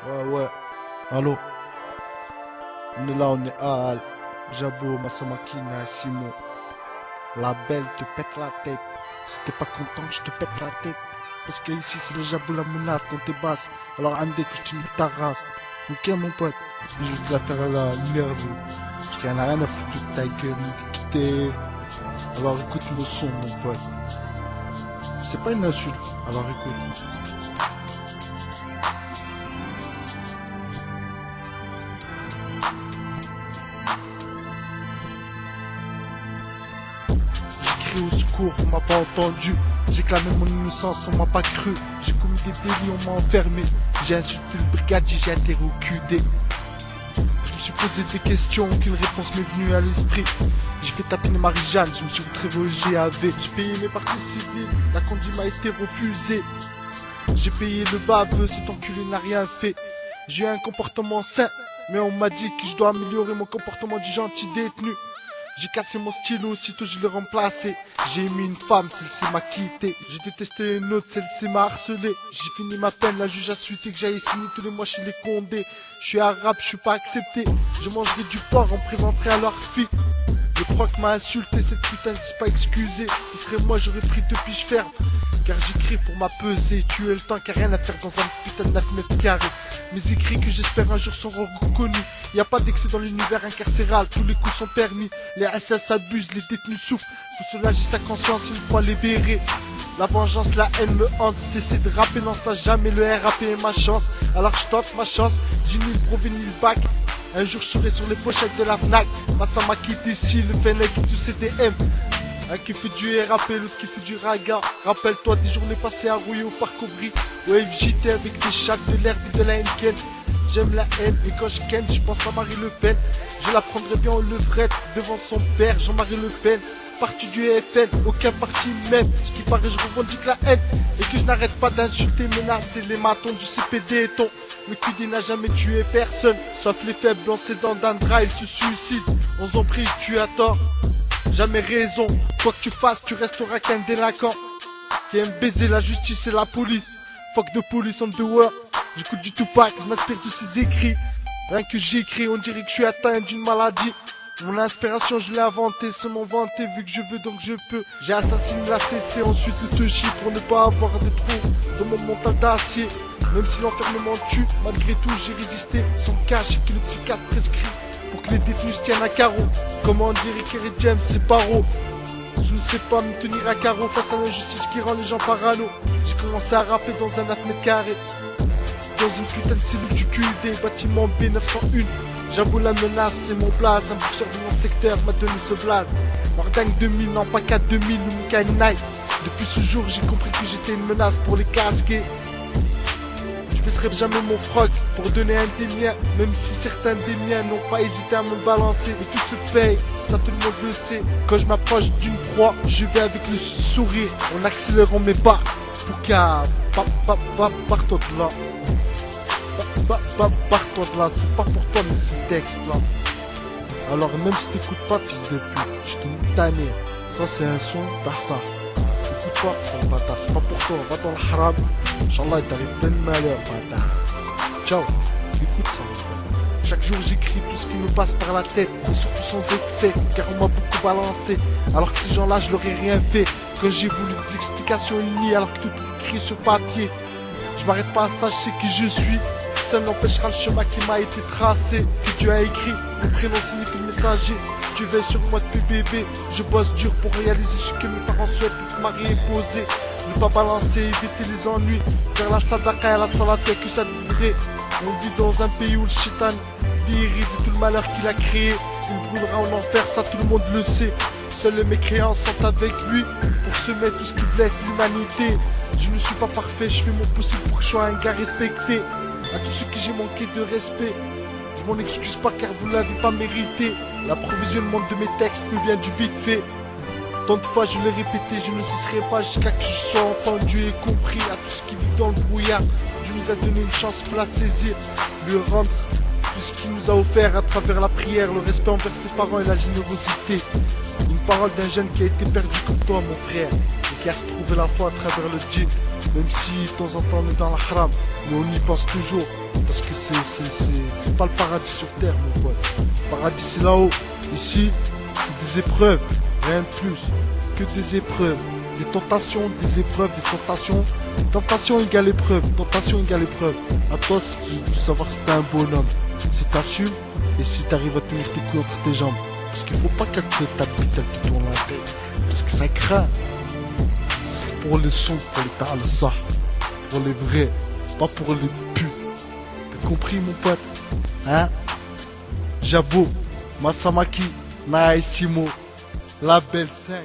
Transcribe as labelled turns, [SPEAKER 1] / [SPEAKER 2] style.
[SPEAKER 1] Ouais, ouais. Allô. On est là, on est à Jabo, Massamakina, Simon. La belle te pète la tête. Si t'es pas content, je te pète la tête. Parce que ici, c'est le Jabo la menace dans tes basses. Alors, un dès que je te nique ta race. Ok, mon pote. Je vais te la faire la nerveux. Parce qu'il y en a rien à foutre de ta gueule, ni de quitter. Alors, écoute mon son, mon pote. C'est pas une insulte. Alors, écoute. Au secours, on m'a pas entendu. J'ai clamé mon innocence, on m'a pas cru. J'ai commis des délits, on m'a enfermé. J'ai insulté le brigadier, j'ai atterri au QD. Je me suis posé des questions, aucune réponse m'est venue à l'esprit. J'ai fait tapiner Marie-Jeanne, je me suis retrouvé au GAV. J'ai payé mes parties civiles, la conduite m'a été refusée. J'ai payé le baveux, cet enculé n'a rien fait. J'ai eu un comportement sain, mais on m'a dit que je dois améliorer mon comportement du gentil détenu. J'ai cassé mon stylo, aussitôt je l'ai remplacé. J'ai aimé une femme, celle-ci m'a quitté. J'ai détesté une autre, celle-ci m'a harcelé. J'ai fini ma peine, la juge a souhaité que j'aille signer tous les mois chez les Condés. Je suis arabe, je suis pas accepté. Je mangerai du porc, on me présenterait à leur fille. Le proc m'a insulté, cette putain ne s'est pas excusée. Ce serait moi, j'aurais pris 2 piges fermes. Car j'écris pour ma pesée, tuer le temps, car rien à faire dans un putain de 9 mètres carrés. Mes écrits que j'espère un jour seront reconnus. Y a pas d'excès dans l'univers incarcéral, tous les coups sont permis. Les SS abusent, les détenus souffrent. Faut soulager sa conscience, une fois libéré. La vengeance, la haine me hante. Cesser de rapper, non ça jamais, le RAP est ma chance. Alors je tente ma chance, j'ai ni le brevet ni le bac. Un jour je serai sur les pochettes de la Fnac. Massa m'a quitté ici, le Fennec, tous CDM. Un qui fait du RAP, l'autre qui fait du raga. Rappelle-toi des journées passées à rouiller au parc Aubry. Ouais, j'étais avec des chats, de l'herbe et de la haine. J'aime la haine et quand je ken, je pense à Marie Le Pen. Je la prendrais bien en levrette devant son père, Jean-Marie Le Pen. Parti du FN, aucun parti même. Ce qui paraît, je revendique la haine. Et que je n'arrête pas d'insulter, menacer les matons du CPD et ton. Le QD n'a jamais tué personne, sauf les faibles lancés dans Dandra, ils se suicident. On en prie, tu as tort. Jamais raison, quoi que tu fasses, tu resteras qu'un délinquant qui aime baiser la justice et la police. Fuck de police on the world. J'écoute du Tupac, je m'inspire de ses écrits. Rien que j'écris, on dirait que je suis atteint d'une maladie. Mon inspiration, je l'ai inventée, c'est mon vanté, vu que je veux donc je peux. J'ai assassiné la CC, ensuite le Teuchi pour ne pas avoir de trous dans mon mental d'acier. Même si l'enfermement tue, malgré tout j'ai résisté. Sans cash et que le psychiatre prescrit pour que les détenus se tiennent à carreau. Comment dire Kerry James, c'est paro. Je ne sais pas me tenir à carreau face à l'injustice qui rend les gens parano. J'ai commencé à rapper dans un 9 mètres carrés. Dans une putain de cellule du QD, bâtiment B901. J'avoue la menace, c'est mon blaze. Un boxeur de mon secteur m'a donné ce blaze. Mordang 2000, non pas 4 2000 ou Mika Night. Depuis ce jour, j'ai compris que j'étais une menace pour les casquer. Je baisserai jamais mon froc pour donner un des miens. Même si certains des miens n'ont pas hésité à me balancer. Mais tout se paye, ça tout le monde le sait. Quand je m'approche d'une proie, je vais avec le sourire. En accélérant mes pas. Pouka, pars-toi de là. Pars-toi de là, c'est pas pour toi mais ces textes là. Alors même si t'écoutes pas fils de pute, je te nique ta mère. Ça c'est un son d'Arsa. Écoute pas, c'est un bâtard, c'est pas pour toi, va dans le haram. Inch'Allah il t'arrive plein de malheur bâtard. Ciao, écoute ça. Chaque jour j'écris tout ce qui me passe par la tête, et surtout sans excès, car on m'a beaucoup balancé. Alors que ces gens-là je leur ai rien fait. Quand j'ai voulu des explications unies alors que tout est écrit sur papier. Je m'arrête pas à ça, je sais qui je suis. Seul n'empêchera le chemin qui m'a été tracé. Que Dieu a écrit, le prénom signifie le messager. Tu veilles sur moi depuis bébé. Je bosse dur pour réaliser ce que mes parents souhaitent pour marier et poser. Ne pas balancer, éviter les ennuis. Vers la sadaqa et la salade, que ça devrait. On vit dans un pays où le shaitan vit de tout le malheur qu'il a créé. Il brûlera en enfer, ça tout le monde le sait. Seuls les mécréants sont avec lui pour semer tout ce qui blesse l'humanité. Je ne suis pas parfait, je fais mon possible pour que je sois un gars respecté. À tous ceux qui j'ai manqué de respect, je m'en excuse pas car vous l'avez pas mérité. L'approvisionnement de mes textes me vient du vite fait. Tant de fois je l'ai répété, je ne cesserai pas jusqu'à que je sois entendu et compris. À tous ceux qui vivent dans le brouillard, Dieu nous a donné une chance pour la saisir, lui rendre tout ce qu'il nous a offert à travers la prière, le respect envers ses parents et la générosité. Une parole d'un jeune qui a été perdu comme toi mon frère, et qui a retrouvé la foi à travers le djinn. Même si de temps en temps on est dans la haram, mais on y pense toujours. Parce que c'est pas le paradis sur terre, mon pote. Le paradis c'est là-haut. Ici, c'est des épreuves, rien de plus. Que des épreuves. Des tentations, des épreuves, des tentations. Tentation égale épreuve, tentation égale épreuve. À toi, c'est de savoir si t'es un bonhomme. Si t'assumes et si t'arrives à tenir tes couilles entre tes jambes. Parce qu'il faut pas que ta bite elle te tourne la tête. Parce que ça craint. C'est pour les sons, pour les tal, ça. Pour les vrais, pas pour les putes. T'as compris, mon pote? Hein? Jabo, Masamaki, Naïsimo, Label 5.